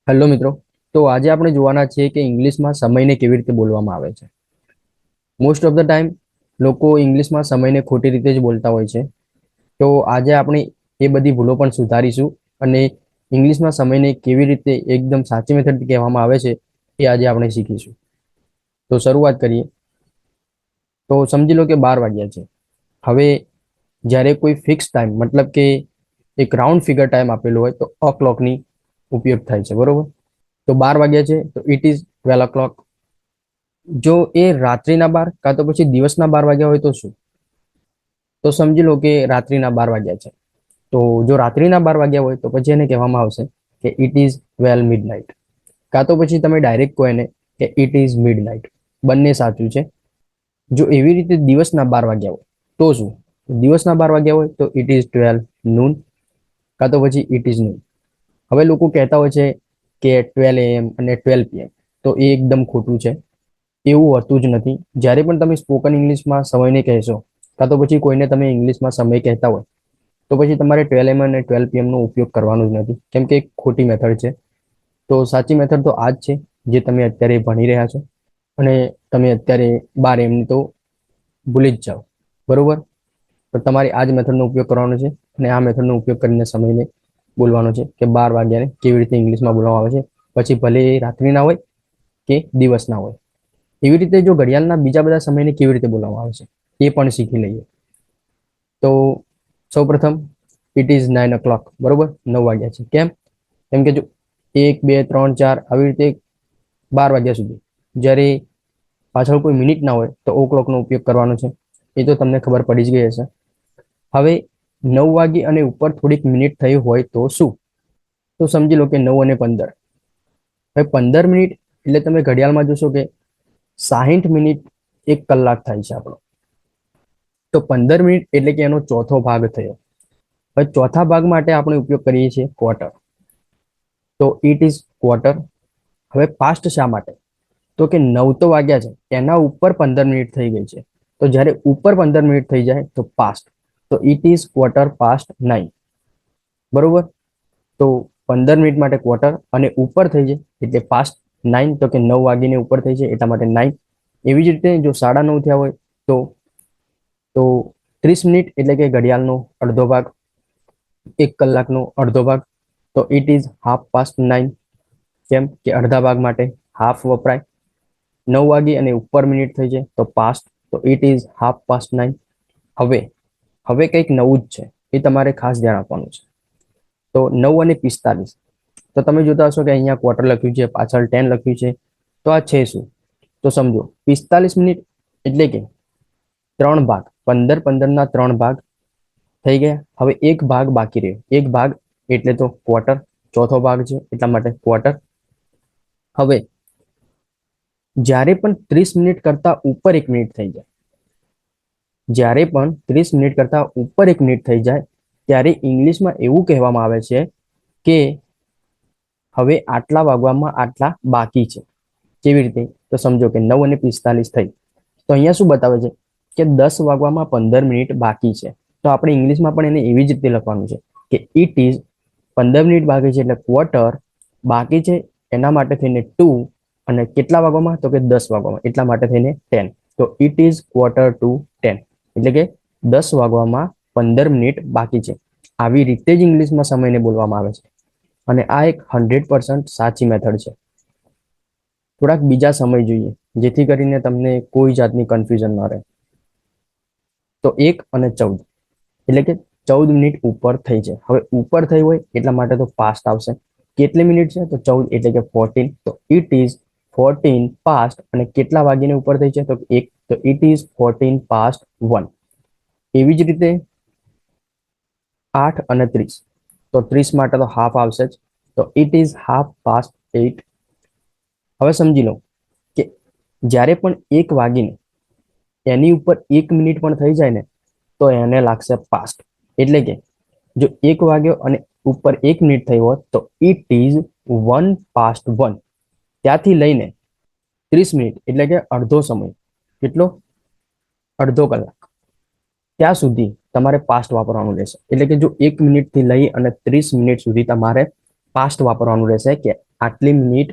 Hello મિત્રો. તો આજે આપણે જોવાના છીએ કે ઇંગ્લિશમાં સમયને કેવી રીતે બોલવામાં આવે છે. મોસ્ટ ઓફ ધ ટાઈમ લોકો ઇંગ્લિશમાં સમયને ખોટી રીતે જ બોલતા હોય છે. તો આજે આપણે એ બધી ભૂલો પણ સુધારીશું અને ઇંગ્લિશમાં સમયને કેવી રીતે એકદમ સાચી મેથડથી કહેવામાં આવે છે એ આજે આપણે શીખીશું. તો શરૂઆત કરીએ. તો સમજી લો કે 12 વાગ્યા છે. હવે જ્યારે કોઈ ફિક્સ ટાઈમ મતલબ કે એક રાઉન્ડ ફિગર ટાઈમ આપેલો હોય તો અ ક્લોકની ઉપયોગ થાય છે, બરોબર. તો 12 વાગ્યા છે તો ઇટ ઇઝ 12 o'clock. જો એ રાત્રિના 12 કાં તો પછી દિવસના 12 વાગ્યા હોય તો શું? તો સમજી લો કે રાત્રિના 12 વાગ્યા છે. તો જો રાત્રિના 12 વાગ્યા હોય તો પછી એને કહેવામાં આવશે કે ઇટ ઇઝ 12 મિડનાઇટ. કાં તો પછી તમે ડાયરેક્ટ કહો એને કે ઇટ ઇઝ મિડનાઇટ. બંને સાચું છે. જો એવી રીતે દિવસના 12 વાગ્યા હોય તો શું? દિવસના 12 વાગ્યા હોય તો ઇટ ઇઝ 12 નૂન, કાં તો પછી ઇટ ઇઝ નૂન. હવે લોકો કહેતા હોય છે કે 12 AM અને 12 PM, તો એ એકદમ ખોટું છે. એવું હોતું જ નથી. જ્યારે પણ તમે સ્પોકન ઇંગ્લિશમાં સમયને કહેશો કાં તો પછી કોઈને તમે ઇંગ્લિશમાં સમય કહેતા હોય તો પછી તમારે 12 AM અને 12 PM નો ઉપયોગ કરવાનો જ નથી, કેમ કે એક ખોટી મેથડ છે. તો સાચી મેથડ તો આ જ છે જે તમે અત્યારે ભણી રહ્યા છો અને તમે અત્યારે 12 AM તો ભૂલી જ જાઓ, બરોબર. તો તમારે આ જ મેથડનો ઉપયોગ કરવાનો છે અને આ મેથડનો ઉપયોગ કરીને સમયને બોલવાનો છે કે 12 વાગ્યાને કેવી રીતે ઇંગ્લિશમાં બોલવામાં આવે છે. પછી ભલે એ રાત્રિના હોય કે દિવસના હોય. એવી રીતે જો ઘડિયાળના બીજા બધા સમયને કેવી રીતે બોલવામાં આવે છે એ પણ શીખી લઈએ. તો સૌપ્રથમ ઇટ ઇઝ 9 o'clock, બરોબર. 9 વાગ્યા છે. કેમ? કેમ કે જો 1, 2, 3, 4 આવી રીતે 12 વાગ્યા સુધી જ્યારે પાછળ કોઈ મિનિટ ના હોય તો ઓ ક્લોકનો ઉપયોગ કરવાનો છે. એ તો તમને ખબર પડી જ ગઈ હશે. હવે 9 વાગી અને ઉપર થોડીક મિનિટ થઈ હોય તો શું? તો સમજી લો કે 9:15. હવે 15 મિનિટ એટલે તમે ઘડિયાળમાં જોશો કે 60 મિનિટ 1 કલાક થાય છે આપણો. તો 15 મિનિટ એટલે કે એનો ચોથો ભાગ થયો. હવે ચોથા ભાગ માટે આપણે ઉપયોગ કરીએ છીએ ક્વાર્ટર. તો ઇટ ઇઝ ક્વાર્ટર. હવે પાસ્ટ શા માટે? તો કે 9 તો વાગ્યા છે, એના ઉપર 15 મિનિટ થઈ ગઈ છે. તો જ્યારે ઉપર 15 મિનિટ થઈ જાય તો પાસ્ટ. તો ઇટ ઇઝ ક્વાર્ટર પાસ્ટ 9, બરોબર. તો 15 મિનિટ માટે ક્વાર્ટર અને ઉપર થઈ જાય એટલે પાસ્ટ 9. તો કે 9 વાગીને ઉપર થઈ જાય એટલા માટે 9. એવી જ રીતે જો 9:30 થયા હોય તો તો 30 મિનિટ એટલે કે ઘડિયાળનો અડધો ભાગ, 1 કલાકનો અડધો ભાગ. તો ઇટ ઇઝ હાફ પાસ્ટ 9. કેમ કે અડધા ભાગ માટે હાફ વપરાય. 9 વાગી અને ઉપર મિનિટ થઈ જાય તો પાસ્ટ. તો ઇટ ઇઝ હાફ પાસ્ટ 9. હવે હવે કંઈક નવું જ છે, એ તમારે ખાસ ધ્યાન આપવાનું છે. તો 9:45. તો તમે જોતા હશો કે અહીંયા ક્વાર્ટર લખ્યું છે, પાછળ 10 લખ્યું છે. તો આ છે શું? તો સમજો 45 મિનિટ એટલે કે 3 ભાગ, 15 ના 3 ભાગ થઈ ગયા. હવે એક ભાગ બાકી રહ્યો. એક ભાગ એટલે તો ક્વાર્ટર, ચોથો ભાગ છે એટલા માટે ક્વાર્ટર. હવે જ્યારે પણ 30 મિનિટ કરતા ઉપર 1 મિનિટ થઈ જાય, જ્યારે પણ 30 મિનિટ કરતા ઉપર 1 મિનિટ થઈ જાય ત્યારે ઇંગ્લિશમાં એવું કહેવામાં આવે છે કે હવે આટલા વાગવામાં આટલા બાકી છે. કેવી રીતે? તો સમજો કે 9:45 થઈ. તો અહીંયા શું બતાવે છે કે 10 વાગવામાં 15 મિનિટ બાકી છે. તો આપણે ઇંગ્લિશમાં પણ એને એવી જ રીતે લખવાનું છે કે ઇટ ઇઝ 15 મિનિટ બાકી છે એટલે ક્વાર્ટર, બાકી છે એના માટે થઈને 2 અને કેટલા વાગવામાં? તો કે 10 વાગવામાં એટલા માટે થઈને 10. તો ઇટ ઇઝ ક્વાર્ટર ટુ 10 એટલે કે 10 વાગવામાં 15 મિનિટ બાકી છે. આવી રીતે જ ઇંગ્લિશમાં સમયને બોલવામાં આવે છે અને આ એક 100% સાચી મેથડ છે. થોડાક બીજા સમય જોઈએ જેથી કરીને તમને કોઈ જાતની કન્ફ્યુઝન ન રહે. તો 1 અને 14 એટલે કે 14 મિનિટ ઉપર થઈ છે. હવે ઉપર થઈ હોય એટલા માટે તો પાસ્ટ આવશે. કેટલી મિનિટ છે? તો 14 એટલે કે 14. તો ઇટ ઇઝ 14 પાસ્ટ. અને કેટલા વાગીને ઉપર થઈ છે? તો 1. તો ઇટ ઇઝ 14 પાસ્ટ 1. એવી જ રીતે 8 અને 30. તો 30 માટે તો હાફ આવશે જ. તો ઇટ ઇઝ હાફ પાસ્ટ 8. હવે સમજી લો કે જ્યારે પણ 1 વાગીને એની ઉપર 1 મિનિટ પણ થઈ જાય ને તો એને લાગશે પાસ્ટ. એટલે કે જો 1 વાગ્યો અને ઉપર 1 મિનિટ થઈ હોત તો ઇટ ઇઝ 1 પાસ્ટ 1. ત્યાંથી લઈને 30 મિનિટ એટલે કે અડધો સમય, કેટલો? અડધો કલાક. ત્યાં સુધી તમારે પાસ્ટ વાપરવાનું રહેશે. એટલે કે જો 1 મિનિટથી લઈ અને 30 મિનિટ સુધી તમારે પાસ્ટ વાપરવાનું રહેશે કે આટલી મિનિટ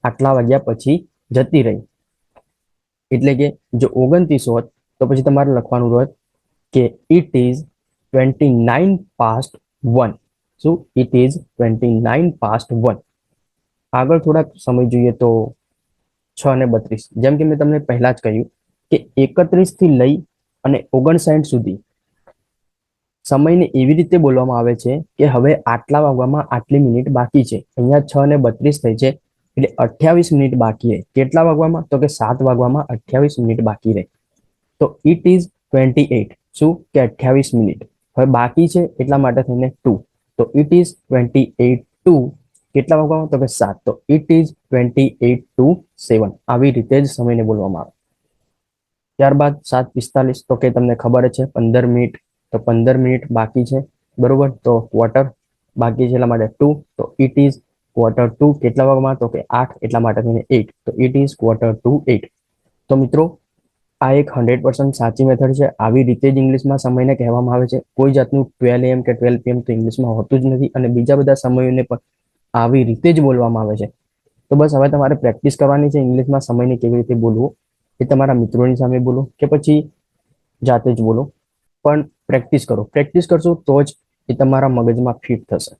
આટલા વાગ્યા પછી જતી રહી. એટલે કે જો 29 હોત તો પછી તમારે લખવાનું હોત કે ઇટ ઇઝ 29 past 1. શું? It is 29 past 1. આગળ થોડાક સમય જોઈએ તો 6:32. જેમ કે મેં તમને પહેલા જ કહ્યું કે 31 થી લઈ અને 59 સુધી સમયને એવી રીતે બોલવામાં આવે છે કે હવે આટલા વાગવામાં આટલી મિનિટ બાકી છે. અહીંયા 6:32 થઈ છે એટલે 28 મિનિટ બાકી રહે. કેટલા વાગવામાં? તો કે 7 વાગવામાં 28 મિનિટ બાકી રહે. તો ઇટ ઇઝ 28. શું? કે 28 મિનિટ હવે બાકી છે એટલા માટે થઈને 2. તો ઇટ ઇઝ 28 ટુ કેટલા વાગવામાં? તો કે 7. તો ઇટ ઇઝ 28 to 7. આવી રીતે જ સમયને બોલવામાં આવે. ત્યારબાદ 7:45 તો કે તમને ખબર જ છે 15 મિનિટ. તો 15 મિનિટ બાકી છે બરોબર. તો ક્વાર્ટર બાકી છે એટલા માટે 2. તો ઇટ ઇઝ quarter to કેટલા વાગવામાં? તો કે 8 એટલા માટે થઈને 8. તો ઇટ ઇઝ quarter to 8. તો મિત્રો આ એક 100% સાચી મેથડ છે. આવી રીતે જ ઇંગ્લિશમાં સમયને કહેવામાં આવે છે. કોઈ જાતનું 12 AM કે 12 PM તો ઇંગ્લિશમાં હોતું જ નથી અને બીજા બધા સમયોને પણ આવી રીતે જ બોલવામાં આવે છે. તો બસ હવે તમારે પ્રેક્ટિસ કરવાની છે ઇંગ્લિશમાં સમયને કેવી રીતે બોલવું. એ તમારા મિત્રોની સામે બોલો કે પછી જાતે જ બોલો, પણ પ્રેક્ટિસ કરો. પ્રેક્ટિસ કરશો તો જ એ તમારા મગજમાં ફિટ થશે.